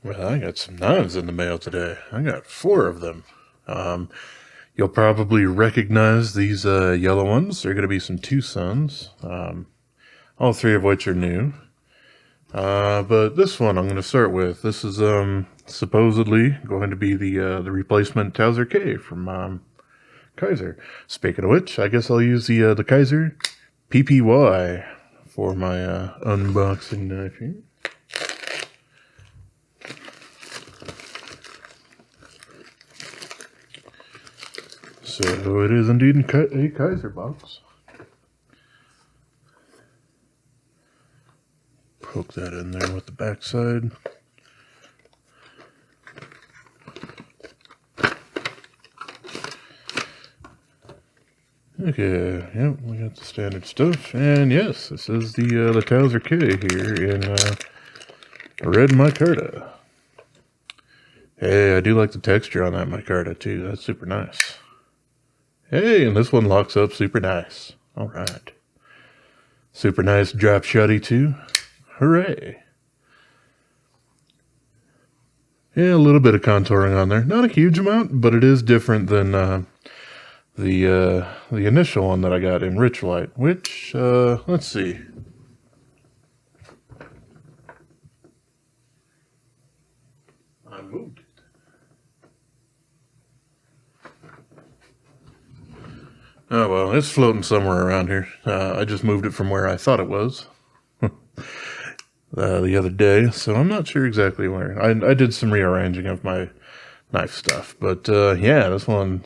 Well, I got some knives in the mail today. I got 4 of them. You'll probably recognize these yellow ones. They're going to be some TwoSuns, all 3 of which are new. But this one I'm going to start with. This is supposedly going to be the replacement Towser K from Kaiser. Speaking of which, I guess I'll use the Kizer PPY for my unboxing knife here. So it is indeed a Kaiser box. Poke that in there with the backside. Okay, yep, we got the standard stuff, and yes, this is the Tauser K here in red micarta. Hey, I do like the texture on that micarta too. That's super nice. Hey, and this one locks up super nice. All right, super nice drop shotty too. Hooray! Yeah, a little bit of contouring on there, not a huge amount, but it is different than the initial one that I got in richlite, which let's see. I moved it. Oh well, it's floating somewhere around here. I just moved it from where I thought it was the other day, so I'm not sure exactly where. I did some rearranging of my knife stuff, but yeah, this one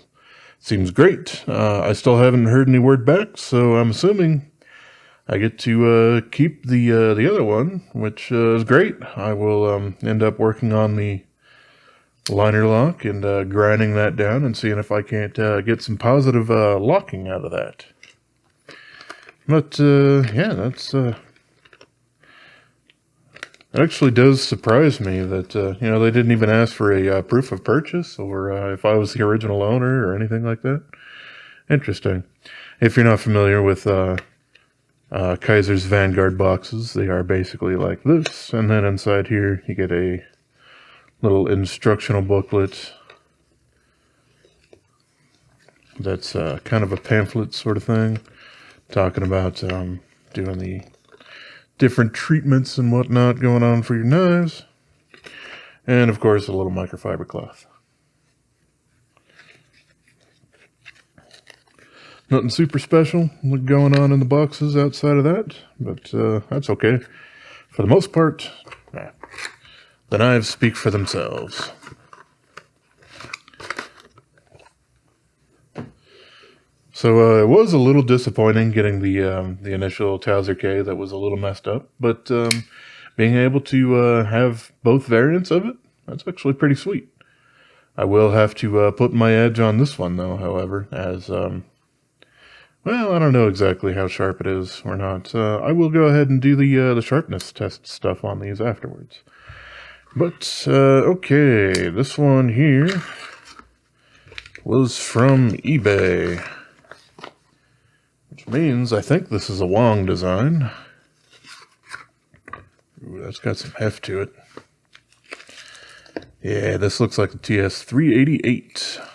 seems great. I still haven't heard any word back, so I'm assuming I get to keep the other one, which is great. I will end up working on the liner lock and grinding that down and seeing if I can't get some positive locking out of that. But yeah, that's it actually does surprise me that you know, they didn't even ask for a proof of purchase or if I was the original owner or anything like that. Interesting. If you're not familiar with Kaiser's Vanguard boxes, they are basically like this, and then inside here you get a little instructional booklet that's kind of a pamphlet sort of thing, talking about doing the different treatments and whatnot going on for your knives, and of course a little microfiber cloth. Nothing super special going on in the boxes outside of that, but that's okay. For the most part, the knives speak for themselves. So it was a little disappointing getting the initial Tauser K that was a little messed up, but being able to have both variants of it, that's actually pretty sweet. I will have to put my edge on this one though, however, as well, I don't know exactly how sharp it is or not. I will go ahead and do the sharpness test stuff on these afterwards. But okay, this one here was from eBay, which means I think this is a Wong Design. Ooh, that's got some heft to it. Yeah, this looks like the TS388.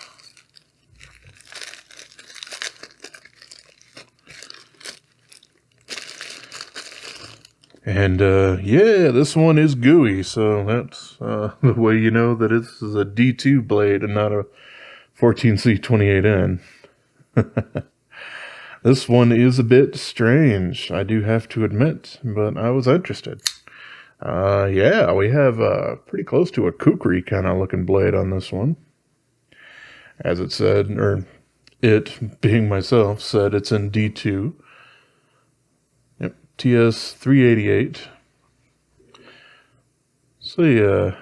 And yeah, this one is gooey, so that's the way you know that this is a D2 blade and not a 14C28N. This one is a bit strange, I do have to admit, but I was interested. Yeah, we have pretty close to a kukri kind of looking blade on this one. As it said, or it, being myself, said it's in D2. Yep, TS388. So yeah,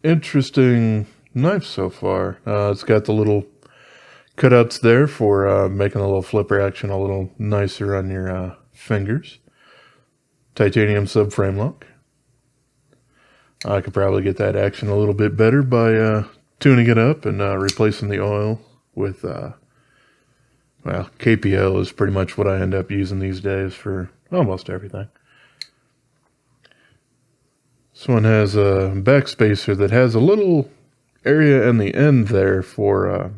interesting knife so far. It's got the little cutouts there for making the little flipper action a little nicer on your fingers. Titanium subframe lock. I could probably get that action a little bit better by tuning it up and replacing the oil with, well, KPL is pretty much what I end up using these days for almost everything. This one has a back spacer that has a little area in the end there for a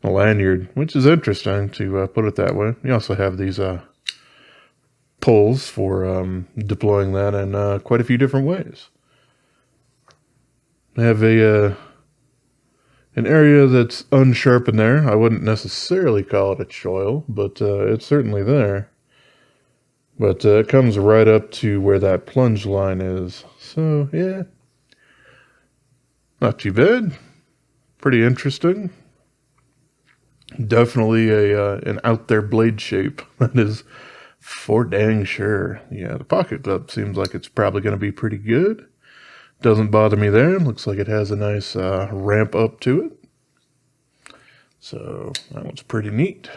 lanyard, which is interesting to put it that way. You also have these pulls for deploying that in quite a few different ways. I have an area that's unsharpened there. I wouldn't necessarily call it a choil, but it's certainly there. But it comes right up to where that plunge line is. So, yeah. Not too bad. Pretty interesting. Definitely an out there blade shape. That is for dang sure. Yeah, the pocket clip seems like it's probably going to be pretty good. Doesn't bother me there. Looks like it has a nice ramp up to it. So that one's pretty neat.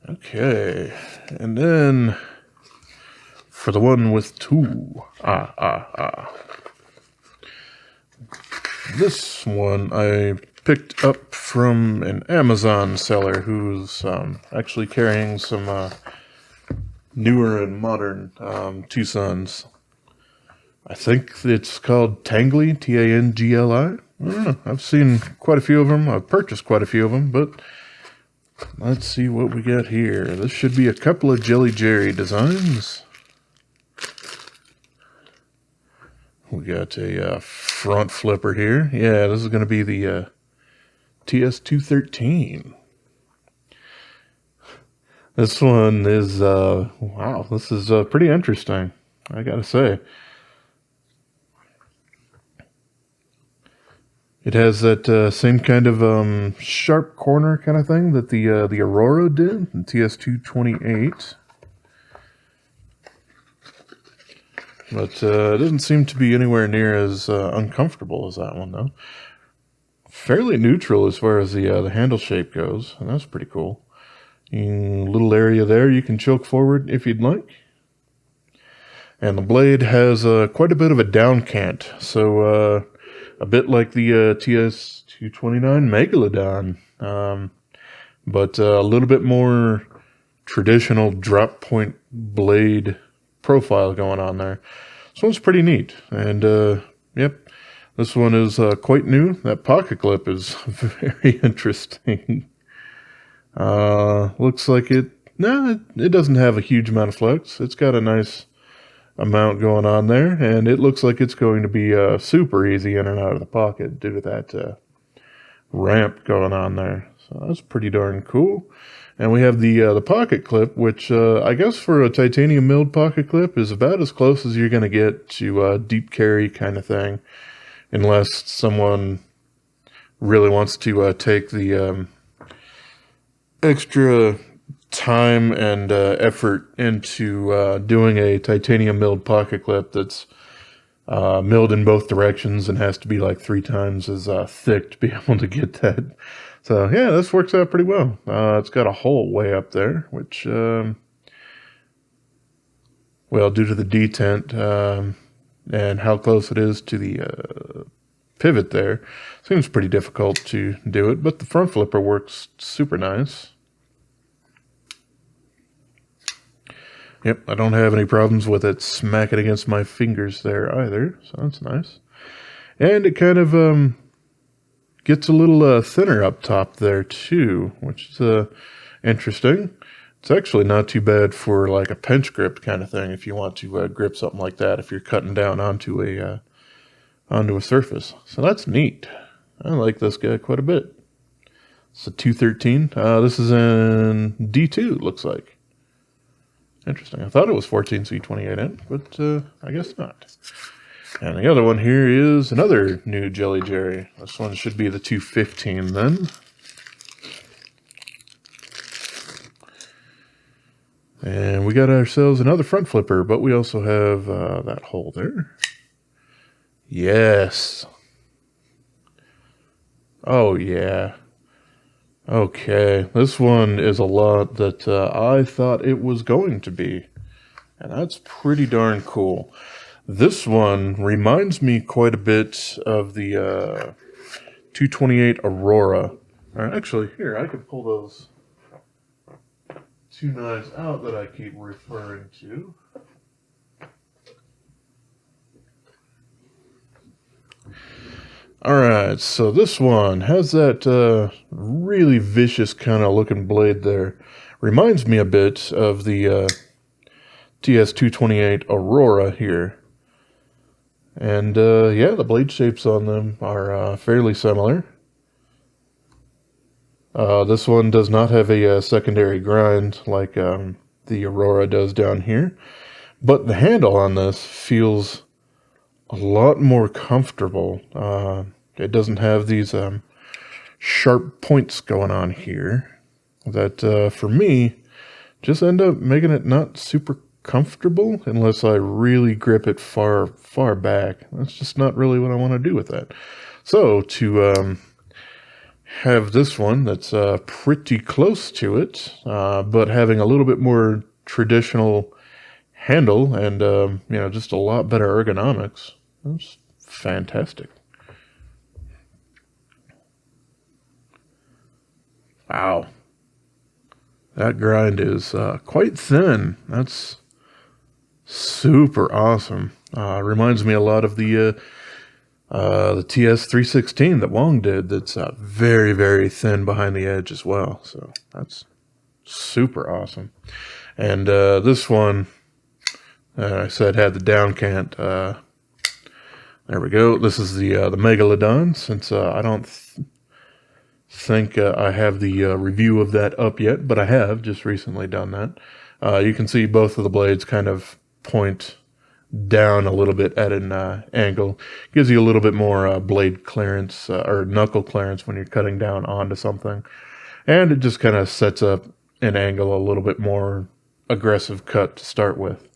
Okay, and then for the one with two. This one I picked up from an Amazon seller who's actually carrying some newer and modern TwoSuns. I think it's called Tangli, T-A-N-G-L-I. I don't know. I've seen quite a few of them. I've purchased quite a few of them, but let's see what we got here. This should be a couple of Jelly Jerry designs. We got a front flipper here. Yeah, this is going to be the TS213. This one is, wow, this is pretty interesting, I gotta say. It has that same kind of sharp corner kind of thing that the Aurora did, the TS228. But it doesn't seem to be anywhere near as uncomfortable as that one, though. Fairly neutral as far as the handle shape goes, and that's pretty cool. Little area there you can choke forward if you'd like. And the blade has quite a bit of a down cant, so a bit like the TS229 Megalodon, but a little bit more traditional drop point blade profile going on there. This one's pretty neat, and yep, this one is quite new. That pocket clip is very interesting. Looks like it doesn't have a huge amount of flex. It's got a nice amount going on there, and it looks like it's going to be super easy in and out of the pocket due to that ramp going on there. So that's pretty darn cool. And we have the pocket clip, which I guess for a titanium milled pocket clip is about as close as you're going to get to deep carry kind of thing, unless someone really wants to take the extra time and effort into doing a titanium milled pocket clip that's milled in both directions and has to be like 3 times as thick to be able to get that. So yeah, this works out pretty well. It's got a hole way up there, which, well, due to the detent and how close it is to the pivot there, seems pretty difficult to do it, but the front flipper works super nice. Yep, I don't have any problems with it smacking against my fingers there either, so that's nice. And it kind of gets a little thinner up top there too, which is interesting. It's actually not too bad for like a pinch grip kind of thing if you want to grip something like that if you're cutting down onto a surface. So that's neat. I like this guy quite a bit. It's a 213. This is in D2, looks like. Interesting. I thought it was 14C28N, but I guess not. And the other one here is another new Jelly Jerry. This one should be the 215 then. And we got ourselves another front flipper, but we also have that hole there. Yes. Oh, yeah. Okay, this one is a lot that I thought it was going to be, and that's pretty darn cool. This one reminds me quite a bit of the 228 Aurora. Actually, here, I could pull those 2 knives out that I keep referring to. Alright, so this one has that really vicious kind of looking blade there. Reminds me a bit of the TS228 Aurora here. And yeah, the blade shapes on them are fairly similar. This one does not have a secondary grind like the Aurora does down here. But the handle on this feels a lot more comfortable. It doesn't have these sharp points going on here that, for me, just end up making it not super comfortable unless I really grip it far, far back. That's just not really what I want to do with that. So to have this one that's pretty close to it, but having a little bit more traditional handle and just a lot better ergonomics. That's fantastic. Wow, that grind is quite thin. That's super awesome. Reminds me a lot of the TS316 that Wong did. That's very, very thin behind the edge as well. So that's super awesome. And this one, I said had the down cant. There we go. This is the Megalodon. Since I don't think I have the review of that up yet, but I have just recently done that. You can see both of the blades kind of point down a little bit at an angle. Gives you a little bit more blade clearance or knuckle clearance when you're cutting down onto something. And it just kind of sets up an angle a little bit more aggressive cut to start with.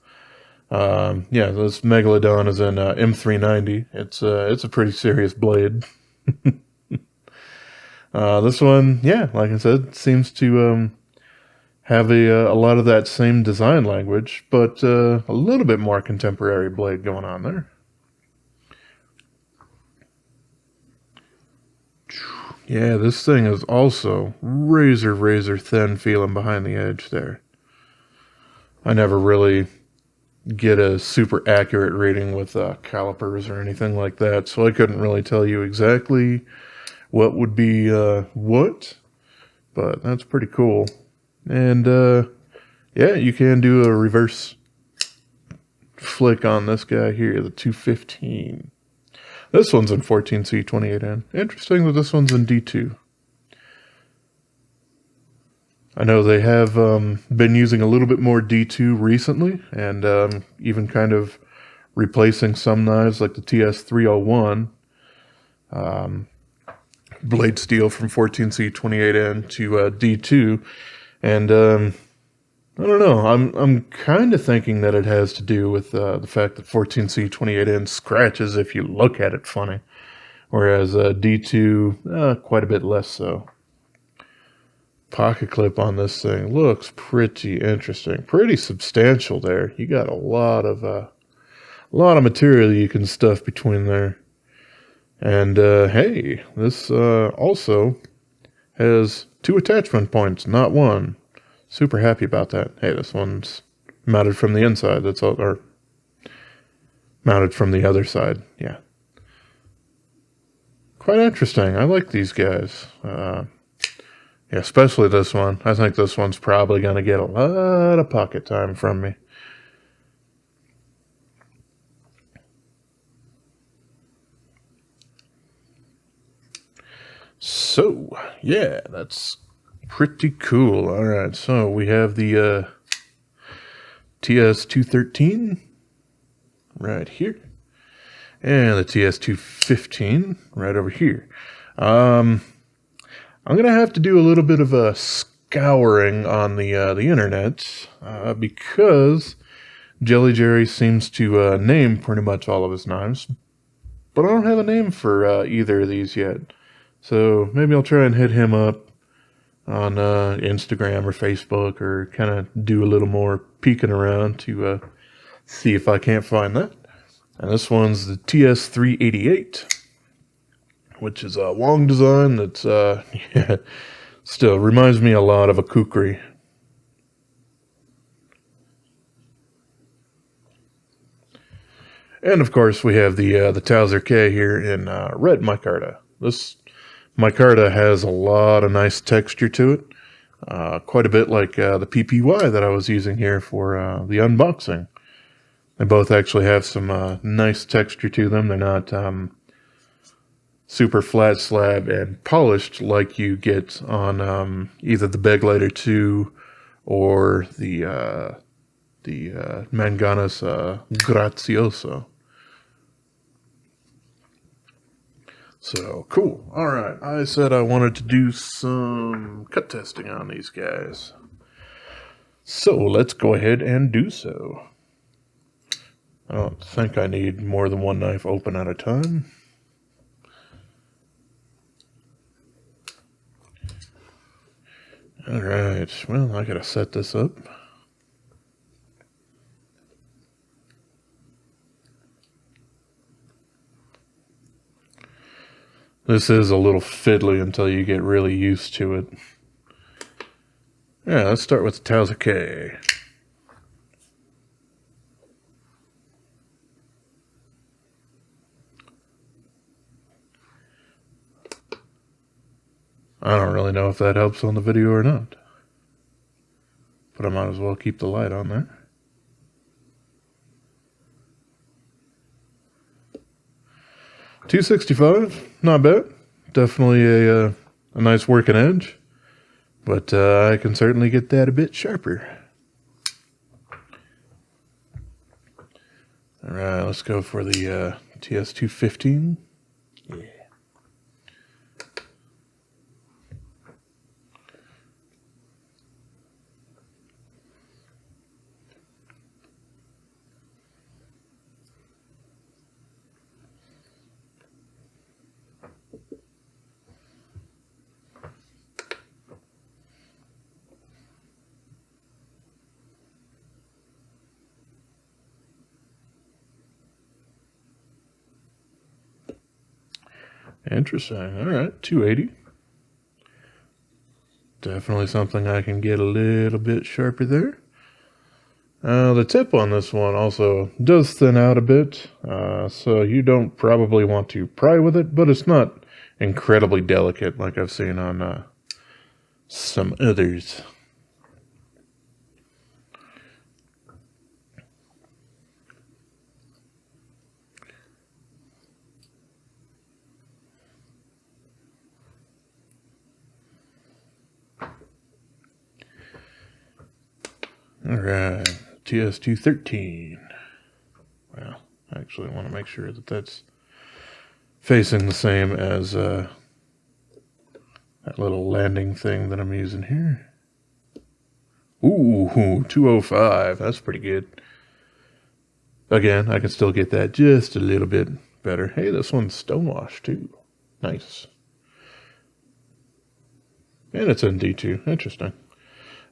Yeah, this Megalodon is in M390. It's a pretty serious blade. This one, yeah, like I said, seems to have a lot of that same design language, but a little bit more contemporary blade going on there. Yeah, this thing is also razor, razor thin feeling behind the edge there. I never really get a super accurate reading with calipers or anything like that, so I couldn't really tell you exactly what would be what, but that's pretty cool. And yeah, you can do a reverse flick on this guy here, the 215. This one's in 14C 28N. Interesting that this one's in D2. I know they have been using a little bit more D2 recently, and even kind of replacing some knives like the TS301 blade steel from 14C 28N to D2, and I don't know. I'm kind of thinking that it has to do with the fact that 14C 28N scratches if you look at it funny, whereas D2 quite a bit less so. Pocket clip on this thing looks pretty interesting, pretty substantial there. You got a lot of material you can stuff between there. And hey, this also has 2 attachment points, not 1. Super happy about that. Hey, this one's mounted from the inside. That's all, or mounted from the other side. Yeah, quite interesting. I like these guys. Yeah, especially this one. I think this one's probably going to get a lot of pocket time from me. So, yeah, that's pretty cool. All right, so we have the TS213 right here, and the TS215 right over here. I'm going to have to do a little bit of a scouring on the internet because Jelly Jerry seems to name pretty much all of his knives, but I don't have a name for either of these yet. So maybe I'll try and hit him up on Instagram or Facebook, or kind of do a little more peeking around to see if I can't find that. And this one's the TS388. Which is a Wong Design that's, yeah, still reminds me a lot of a kukri. And of course, we have the Tauser K here in red micarta. This micarta has a lot of nice texture to it, quite a bit like the PPY that I was using here for the unboxing. They both actually have some nice texture to them. They're not super flat slab and polished like you get on either the Beglighter 2 or the Manganas Grazioso. So, cool. Alright, I said I wanted to do some cut testing on these guys. So, let's go ahead and do so. I don't think I need more than one knife open at a time. Alright, well, I gotta set this up. This is a little fiddly until you get really used to it. Yeah, let's start with the Tauser K. I don't really know if that helps on the video or not, but I might as well keep the light on there. .265, not bad. Definitely a nice working edge, but I can certainly get that a bit sharper. All right, let's go for the TS215. Yeah. Interesting. All right, 280. Definitely something I can get a little bit sharper there. The tip on this one also does thin out a bit, so you don't probably want to pry with it, but it's not incredibly delicate like I've seen on some others. All right, TS213. Well, I actually want to make sure that that's facing the same as that little landing thing that I'm using here. Ooh, 205. That's pretty good. Again, I can still get that just a little bit better. Hey, this one's stonewashed too. Nice. And it's in D2. Interesting.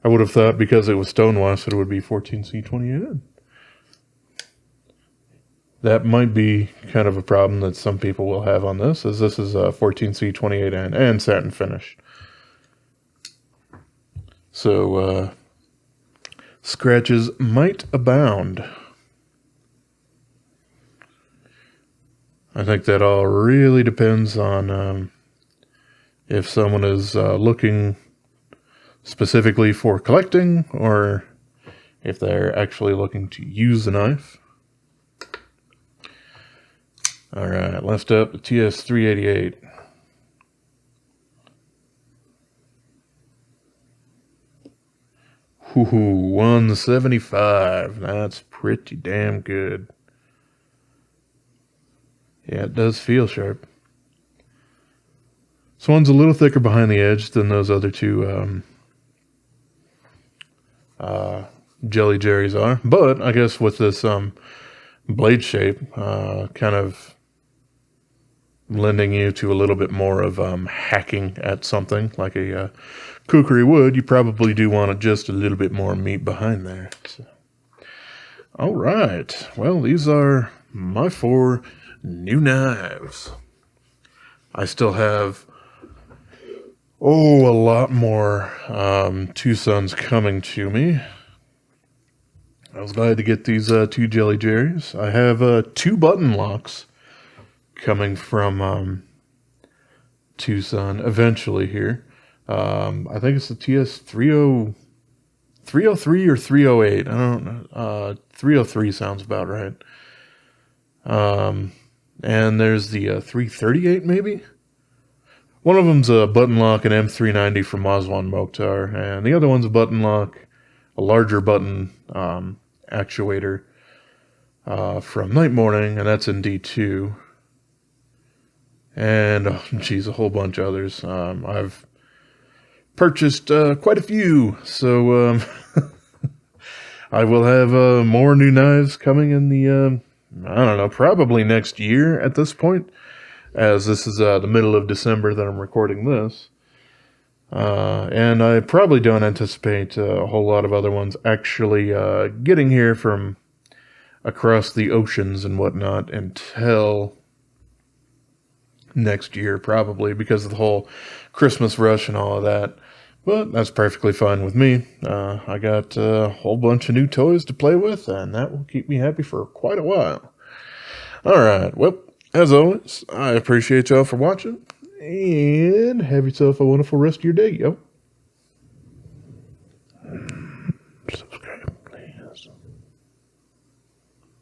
I would have thought because it was stonewashed that it would be 14C28N. That might be kind of a problem that some people will have on this, as this is 14C28N and satin finish. So, scratches might abound. I think that all really depends on if someone is looking specifically for collecting, or if they're actually looking to use the knife. Alright, left up the TS388. Ooh, 175. That's pretty damn good. Yeah, it does feel sharp. This one's a little thicker behind the edge than those other two Jelly Jerry's are, but I guess with this blade shape kind of lending you to a little bit more of hacking at something like a kukri would, you probably do want just a little bit more meat behind there. So. All right, well, these are my 4 new knives. I still have a lot more TwoSuns coming to me. I was glad to get these two Jelly Jerrys. I have two button locks coming from TwoSun eventually here. I think it's the TS303 or 308. I don't know. 303 sounds about right. And there's the 338 maybe. One of them's a button lock, an M390 from Mazwan Mokhtar, and the other one's a button lock, a larger button actuator from Night Morning, and that's in D2. And, oh, geez, a whole bunch of others. I've purchased quite a few, so I will have more new knives coming in the, I don't know, probably next year at this point, as this is the middle of December that I'm recording this. And I probably don't anticipate a whole lot of other ones actually getting here from across the oceans and whatnot until next year, probably, because of the whole Christmas rush and all of that. But that's perfectly fine with me. I got a whole bunch of new toys to play with, and that will keep me happy for quite a while. Alright, well, as always, I appreciate y'all for watching, and have yourself a wonderful rest of your day, yo. Subscribe.